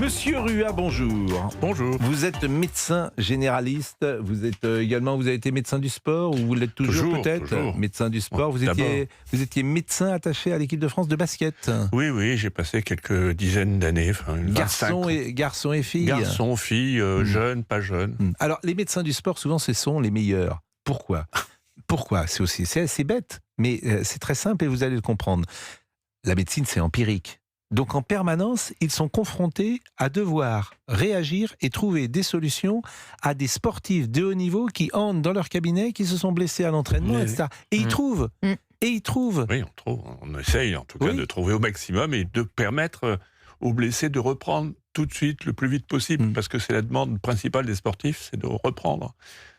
Monsieur Rua, bonjour. Bonjour. Vous êtes médecin généraliste, vous êtes également, vous avez été médecin du sport, ou vous l'êtes toujours peut-être toujours. Médecin du sport, vous étiez médecin attaché à l'équipe de France de basket. Oui, j'ai passé quelques dizaines d'années, Garçons et filles. Garçons, filles, jeunes, pas jeunes. Alors, les médecins du sport, souvent, ce sont les meilleurs. Pourquoi C'est assez bête, mais c'est très simple et vous allez le comprendre. La médecine, c'est empirique. Donc en permanence, ils sont confrontés à devoir réagir et trouver des solutions à des sportifs de haut niveau qui entrent dans leur cabinet, qui se sont blessés à l'entraînement, etc. Et ils trouvent. Et ils trouvent. Oui, on trouve. On essaye en tout cas de trouver au maximum et de permettre aux blessés de reprendre tout de suite, le plus vite possible, parce que c'est la demande principale des sportifs, c'est de reprendre.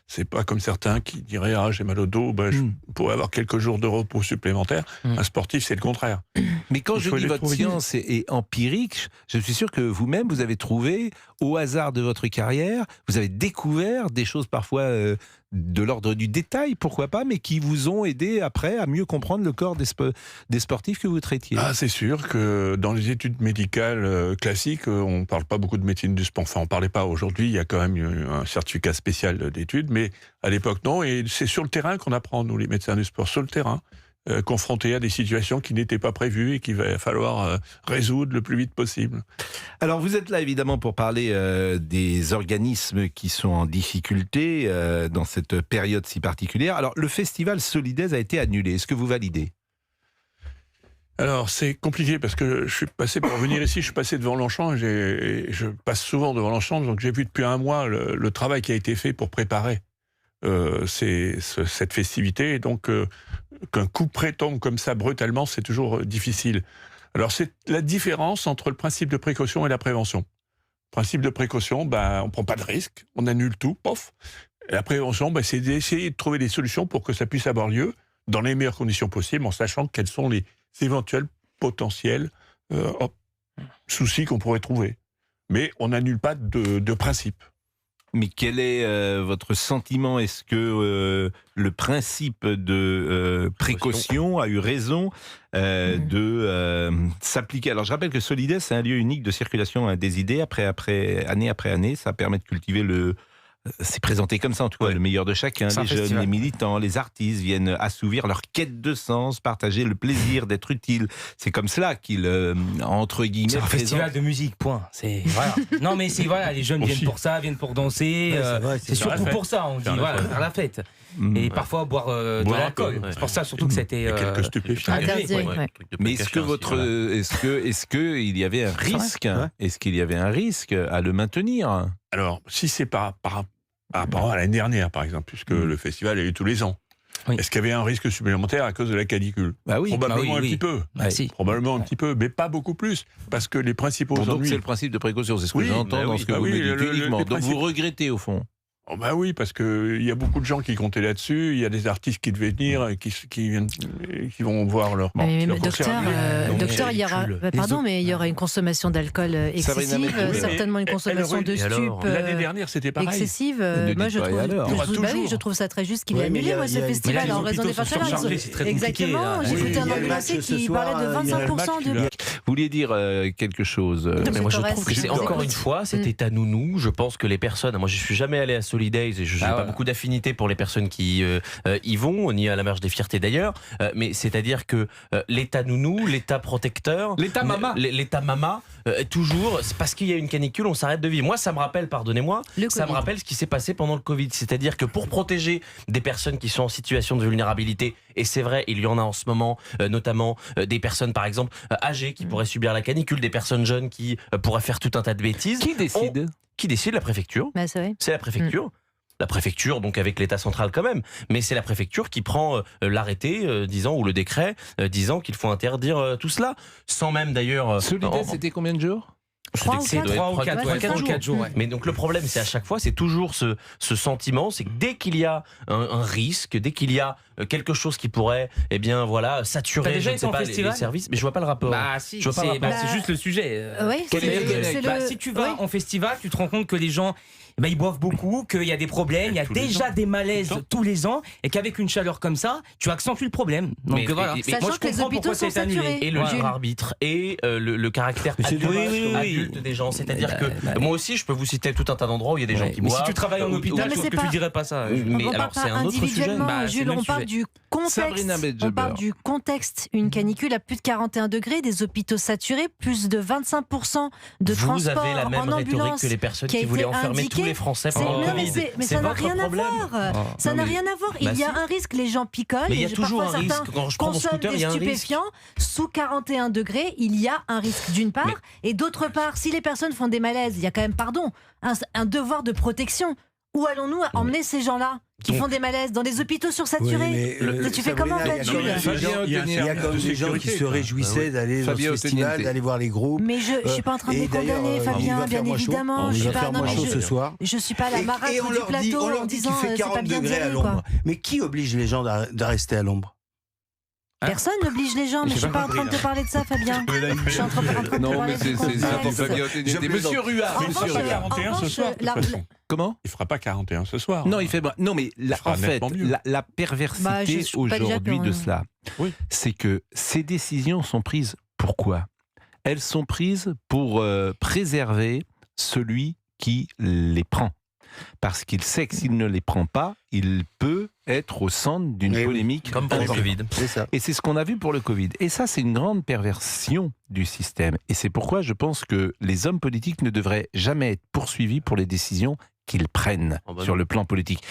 C'est pas comme certains qui diraient « Ah, j'ai mal au dos, je pourrais avoir quelques jours de repos supplémentaires ». Un sportif, c'est le contraire. Mais quand je dis votre science est empirique, je suis sûr que vous-même, vous avez trouvé, au hasard de votre carrière, vous avez découvert des choses parfois de l'ordre du détail, pourquoi pas, mais qui vous ont aidé après à mieux comprendre le corps des sportifs que vous traitiez. Ah, c'est sûr que dans les études médicales classiques, on ne parle pas beaucoup de médecine du sport. Enfin, on ne parlait pas. Aujourd'hui, il y a quand même un certificat spécial d'études, mais à l'époque, non. Et c'est sur le terrain qu'on apprend, nous, les médecins du sport, sur le terrain, confrontés à des situations qui n'étaient pas prévues et qu'il va falloir résoudre le plus vite possible. Alors, vous êtes là, évidemment, pour parler des organismes qui sont en difficulté dans cette période si particulière. Alors, le festival Solidaise a été annulé. Est-ce que vous validez ? Alors, c'est compliqué parce que je suis passé, pour venir ici, je suis passé devant Longchamp et je passe souvent devant Longchamp, donc j'ai vu depuis un mois le travail qui a été fait pour préparer cette festivité. Et donc, qu'un coup près tombe comme ça brutalement, c'est toujours difficile. Alors, c'est la différence entre le principe de précaution et la prévention. Le principe de précaution, on ne prend pas de risque, on annule tout, pof. Et la prévention, c'est d'essayer de trouver des solutions pour que ça puisse avoir lieu dans les meilleures conditions possibles, en sachant quels sont les éventuels potentiels soucis qu'on pourrait trouver. Mais on n'annule pas de principe. Mais quel est votre sentiment ? Est-ce que le principe de précaution a eu raison de s'appliquer ? Alors je rappelle que Solidaise, c'est un lieu unique de circulation des idées, année après année. Ça permet de cultiver c'est présenté comme ça en tout cas, le meilleur de chacun. Les jeunes, les militants, les artistes viennent assouvir leur quête de sens, partager le plaisir d'être utile. C'est comme cela qu'ils, entre guillemets, c'est un festival de musique, point. Voilà. Non mais les jeunes viennent pour ça, viennent pour danser. C'est surtout pour ça, on dit, faire la fête. Et parfois boire de l'alcool. C'est pour ça surtout que c'était quelques stupéfiants. Mais est-ce que il y avait un risque ? Est-ce qu'il y avait un risque à le maintenir ? Alors, si c'est par rapport à l'année dernière, par exemple, puisque le festival a eu tous les ans, est-ce qu'il y avait un risque supplémentaire à cause de la canicule ? Probablement un petit peu. Probablement un petit peu, mais pas beaucoup plus, parce que les principaux ennuis... Donc c'est le principe de précaution, c'est ce que j'entends dans ce que vous me dites uniquement. Donc vous regrettez au fond ? Oh oui, parce qu'il y a beaucoup de gens qui comptaient là-dessus, il y a des artistes qui devaient venir et qui vont voir leur docteur, il y aura, mais il y aura une consommation d'alcool excessive, certainement une consommation de stupes l'année dernière, c'était pareil. Excessive. Moi, je trouve ça très juste qu'il ait annulé ce festival en raison des partenaires. Exactement, j'ai écouté un ambulancier qui parlait de 25% de... Vous vouliez dire quelque chose ? Mais moi, je trouve que c'est encore une fois cet état nounou. Je pense que les personnes... Moi, je suis jamais allé à Solidaise et je n'ai pas beaucoup d'affinité pour les personnes qui y vont, ni à la marche des fiertés d'ailleurs, mais c'est-à-dire que l'état nounou, l'état protecteur, l'état mama, toujours, c'est parce qu'il y a une canicule, on s'arrête de vivre. Moi, ça me rappelle, pardonnez-moi, ça me rappelle ce qui s'est passé pendant le Covid. C'est-à-dire que pour protéger des personnes qui sont en situation de vulnérabilité, et c'est vrai, il y en a en ce moment, notamment des personnes, par exemple, âgées qui pourraient subir la canicule, des personnes jeunes qui pourraient faire tout un tas de bêtises. Qui décide ? La préfecture. C'est la préfecture. La préfecture, donc avec l'État central quand même, mais c'est la préfecture qui prend l'arrêté disant, ou le décret disant qu'il faut interdire tout cela, sans même d'ailleurs... Solidaise, c'était combien de jours ? 3 ou 4 jours. Mais donc le problème, c'est à chaque fois, c'est toujours ce sentiment, c'est que dès qu'il y a un risque, dès qu'il y a quelque chose qui pourrait, eh bien voilà, saturer, je ne sais pas, les services. Mais je vois pas le rapport. Bah si, c'est juste le sujet. Si tu vas en festival, tu te rends compte que les gens, ils boivent beaucoup, qu'il y a des problèmes, il y a déjà des malaises tous les ans, et qu'avec une chaleur comme ça, tu accentues le problème. Donc voilà. Sachant que les hôpitaux sont saturés. Et le libre arbitre et le caractère adulte des gens. C'est-à-dire que moi aussi, je peux vous citer tout un tas d'endroits où il y a des gens qui boivent. Mais si tu travailles en hôpital, je pense que tu dirais pas ça. Mais alors c'est un autre sujet. Jules, on parle du contexte. On parle du contexte. Une canicule à plus de 41 degrés, des hôpitaux saturés, plus de 25% de transport en ambulance. Vous avez la même rhétorique que les personnes qui voulaient enfermer tous les Français pendant le Covid. Mais ça n'a rien à voir. Ça n'a rien à voir. Il y a un risque, les gens picolent. Mais il y a toujours un risque. Quand je prends mon scooter, il y a un risque. Stupéfiants sous 41 degrés, il y a un risque d'une part. Et d'autre part, si les personnes font des malaises, il y a quand même, un devoir de protection. Où allons-nous emmener ces gens-là qui font des malaises dans des hôpitaux sursaturés? Tu fais comment, Jules? Il y a quand même des gens qui se réjouissaient d'aller dans ce festival, d'aller voir les groupes. Mais je ne suis pas en train de les condamner, Fabien, bien évidemment. Il va faire moins chaud ce soir. Je ne suis pas la marâtre du plateau en disant qu'il fait 40 degrés à l'ombre. Mais qui oblige les gens de rester à l'ombre? Personne n'oblige les gens, mais je ne suis pas en train de te parler de ça, Fabien. Je suis en train de te parler. Non, mais c'est Fabien. Monsieur Ruard. Il fera 41 ce soir. Comment? Il fera pas 41 ce soir. Non, il fait. Non, mais en fait, la perversité aujourd'hui de cela, c'est que ces décisions sont prises. Pourquoi? Elles sont prises pour préserver celui qui les prend. Parce qu'il sait que s'il ne les prend pas, il peut être au centre d'une polémique. Comme pour le Covid. Et c'est ce qu'on a vu pour le Covid. Et ça, c'est une grande perversion du système. Et c'est pourquoi je pense que les hommes politiques ne devraient jamais être poursuivis pour les décisions qu'ils prennent sur le plan politique.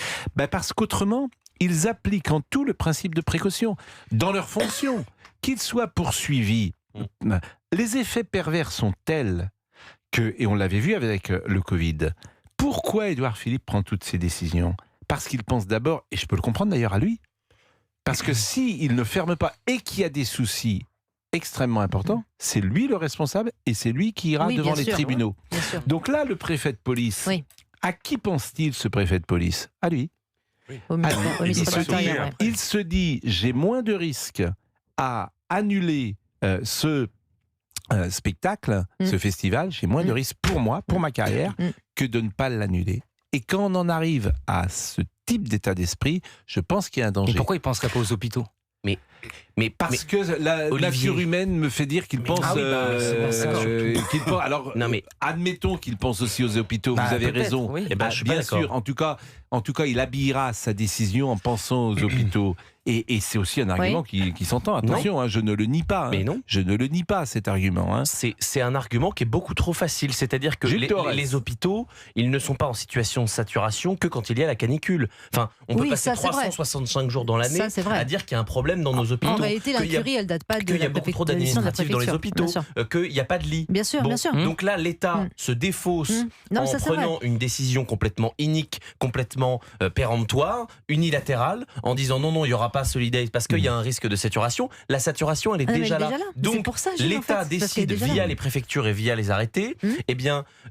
Parce qu'autrement, ils appliquent en tout le principe de précaution dans leurs fonctions. Qu'ils soient poursuivis, les effets pervers sont tels que, et on l'avait vu avec le Covid, pourquoi Édouard Philippe prend toutes ces décisions? Parce qu'il pense d'abord, et je peux le comprendre d'ailleurs à lui, parce que s'il ne ferme pas et qu'il y a des soucis extrêmement importants, c'est lui le responsable et c'est lui qui ira devant les tribunaux. Donc là, le préfet de police, à qui pense-t-il ce préfet de police? À lui. Il se dit, j'ai moins de risques à annuler ce spectacle, ce festival, j'ai moins de risques pour moi, pour ma carrière, que de ne pas l'annuler. Et quand on en arrive à ce type d'état d'esprit, je pense qu'il y a un danger. Et pourquoi il ne penserait pas aux hôpitaux? Parce que la nature humaine me fait dire qu'il pense. Alors, admettons qu'il pense aussi aux hôpitaux. Vous avez raison. Oui. Bien sûr. En tout cas, il habillera sa décision en pensant aux hôpitaux. Et c'est aussi un argument qui s'entend. Attention, je ne le nie pas. Mais non. Je ne le nie pas, cet argument. C'est un argument qui est beaucoup trop facile. C'est-à-dire que les hôpitaux, ils ne sont pas en situation de saturation que quand il y a la canicule. Enfin, on peut passer 365 jours dans l'année à dire qu'il y a un problème dans nos hôpitaux. En réalité, l'incurie, elle date pas de. Qu'il y a beaucoup trop d'administratifs dans les hôpitaux. Qu'il n'y a pas de lit. Bien sûr, bien sûr. Donc là, l'État se défausse en prenant une décision complètement inique, complètement péremptoire, unilatérale, en disant non, il n'y aura pas Solidays parce qu'il y a un risque de saturation. La saturation, elle est déjà là. Donc l'État décide via les préfectures et via les arrêtés,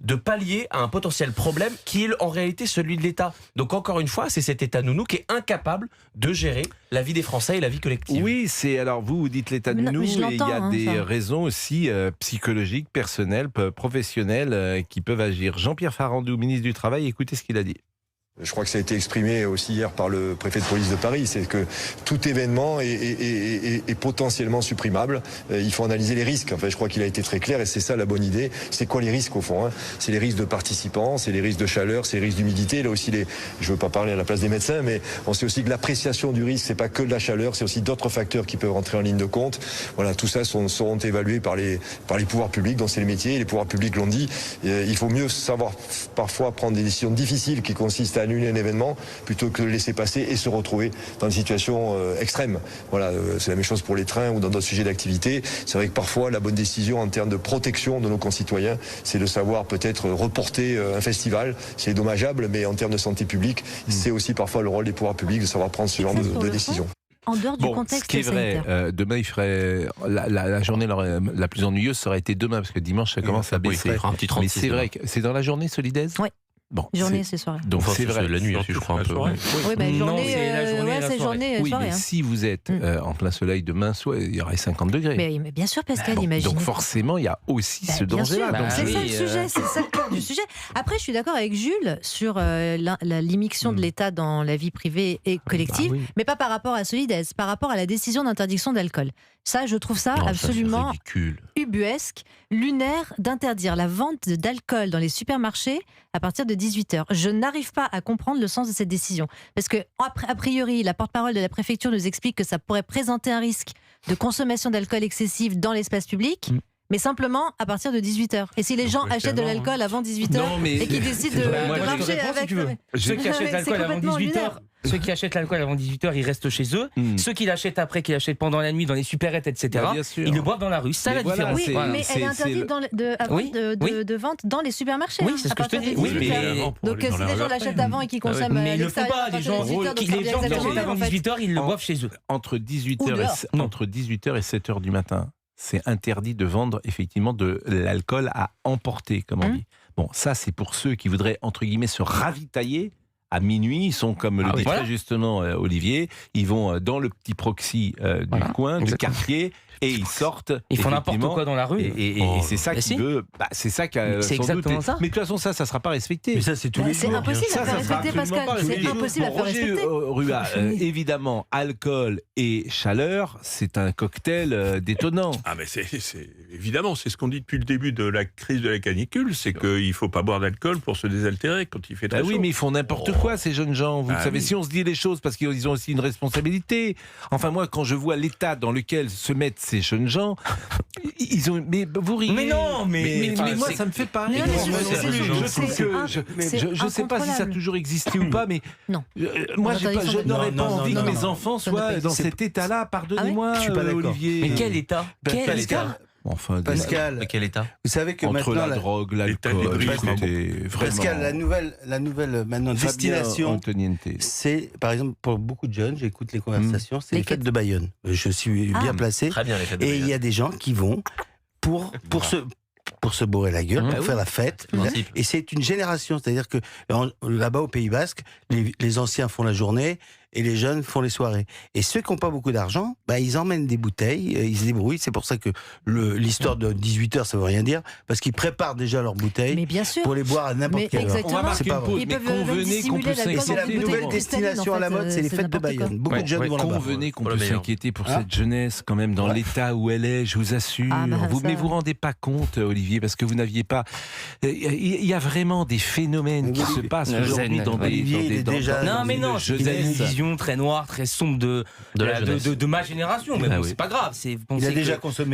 de pallier à un potentiel problème qui est en réalité celui de l'État. Donc encore une fois, c'est cet État nounou qui est incapable de gérer la vie des Français et la vie collective. Oui, alors vous dites l'État nounou, et il y a des raisons aussi psychologiques, personnelles, professionnelles qui peuvent agir. Jean-Pierre Farandou, ministre du Travail, écoutez ce qu'il a dit. Je crois que ça a été exprimé aussi hier par le préfet de police de Paris, c'est que tout événement est potentiellement supprimable. Il faut analyser les risques. Enfin, je crois qu'il a été très clair et c'est ça la bonne idée. C'est quoi les risques au fond? C'est les risques de participants, c'est les risques de chaleur, c'est les risques d'humidité. Là aussi, je ne veux pas parler à la place des médecins, mais on sait aussi que l'appréciation du risque, c'est pas que de la chaleur, c'est aussi d'autres facteurs qui peuvent rentrer en ligne de compte. Voilà, tout ça seront évalués par les pouvoirs publics, dont c'est le métier. Et les pouvoirs publics l'ont dit. Il faut mieux savoir parfois prendre des décisions difficiles qui consistent à annuler un événement plutôt que de le laisser passer et se retrouver dans une situation extrême. Voilà, c'est la même chose pour les trains ou dans d'autres sujets d'activité. C'est vrai que parfois la bonne décision en termes de protection de nos concitoyens, c'est de savoir peut-être reporter un festival. C'est dommageable, mais en termes de santé publique, c'est aussi parfois le rôle des pouvoirs publics de savoir prendre ce genre de décision. En dehors du contexte ce qui est vrai, demain il ferait la journée la plus ennuyeuse, ça aurait été demain parce que dimanche ça commence à baisser. Un petit 36. Mais c'est vrai que c'est dans la journée Solidays. Oui. Bon, journée, c'est soirée. Donc c'est vrai. La nuit aussi, je crois un peu. Oui, mais journée, c'est la journée, la c'est soirée. journée, Oui, soirée. mais hein. si vous êtes en plein soleil demain soir, il y aurait 50 degrés. Mais bien sûr, Pascal, Bon, imagine. donc forcément, il y a aussi ce Bien sûr, danger-là. Donc, c'est ça oui, le sujet, c'est ça le cœur du sujet. Après, je suis d'accord avec Jules sur l'immixtion de l'État dans la vie privée et collective, mais pas par rapport à Solidays, par rapport à la décision d'interdiction d'alcool. Ça, je trouve ça absolument ridicule. ubuesque, lunaire, d'interdire la vente d'alcool dans les supermarchés à partir de 18h. Je n'arrive pas à comprendre le sens de cette décision. Parce que, a priori, la porte-parole de la préfecture nous explique que ça pourrait présenter un risque de consommation d'alcool excessive dans l'espace public. Mais simplement à partir de 18h. Et si les gens achètent de l'alcool avant 18h et qu'ils décident de ranger avec... Ceux qui achètent l'alcool avant 18h, ceux qui achètent l'alcool avant 18h, ils restent chez eux. Ceux qui l'achètent après, qui l'achètent pendant la nuit dans les supérettes, etc., ils le boivent dans la rue. C'est ça la différence. Oui, mais elle est interdite de vente dans les supermarchés. Oui, c'est ce que je te dis. Donc si les gens l'achètent avant et qu'ils consomment mais ils le font pas. Les gens qui achètent avant 18h, ils le boivent chez eux. Entre 18h et 7h du matin, c'est interdit de vendre effectivement de l'alcool à emporter, comme on dit. Bon, ça c'est pour ceux qui voudraient, entre guillemets, se ravitailler à minuit. Ils sont, comme le dit très justement Olivier, ils vont dans le petit proxy du coin, du quartier, et ils sortent. Ils font n'importe quoi dans la rue. Et c'est ça qui veut. C'est ça qui a c'est sans exactement doute. ça. Mais de toute façon, ça sera pas respecté. Mais ça, c'est tous les jours. C'est impossible à faire respecter, Pascal. C'est impossible à faire respecter. Rua, évidemment, alcool et chaleur, c'est un cocktail détonnant. Ah mais évidemment, c'est ce qu'on dit depuis le début de la crise de la canicule, c'est qu'il ne faut pas boire d'alcool pour se désaltérer quand il fait très chaud. Oui, mais ils font n'importe quoi, ces jeunes gens. Vous savez, si on se dit les choses, parce qu'ils ont aussi une responsabilité. Enfin, moi, quand je vois l'état dans lequel se mettent ces jeunes gens, ils ont. Mais vous riez. Mais non, mais moi, ça me fait pas rire. Je ne sais pas si ça a toujours existé ou pas, mais non. Moi, je n'aurais pas envie que mes enfants soient dans cet état-là. Pardonnez-moi, Olivier. Mais quel état? Quel état? Enfin, Pascal, quel état? vous savez que entre maintenant la drogue, l'alcool, Pascal, la nouvelle maintenant destination, c'est par exemple pour beaucoup de jeunes, j'écoute les conversations, c'est les fêtes de Bayonne. Je suis bien placé. Très bien, les fêtes de Bayonne. Et il y a des gens qui vont pour se bourrer la gueule, pour faire la fête. Et c'est une génération, c'est-à-dire que là-bas au Pays Basque, les anciens font la journée et les jeunes font les soirées. Et ceux qui n'ont pas beaucoup d'argent, ils emmènent des bouteilles, ils se débrouillent. C'est pour ça que l'histoire de 18h, ça ne veut rien dire, parce qu'ils préparent déjà leurs bouteilles pour les boire à n'importe quelle heure. On va marquer une pause, mais convenez qu'on peut s'inquiéter. Et c'est la nouvelle destination à la mode, c'est les fêtes de Bayonne. Beaucoup de jeunes vont là-bas. Convenez qu'on peut s'inquiéter pour cette jeunesse, quand même, dans l'état où elle est, je vous assure. Mais vous ne vous rendez pas compte, Olivier, parce que vous n'aviez pas... Il y a vraiment des phénomènes qui se passent aujourd'hui dans des... Non, mais non, c'est une vision très noire, très sombre de ma génération. Mais bon, c'est pas grave. Il a déjà consommé.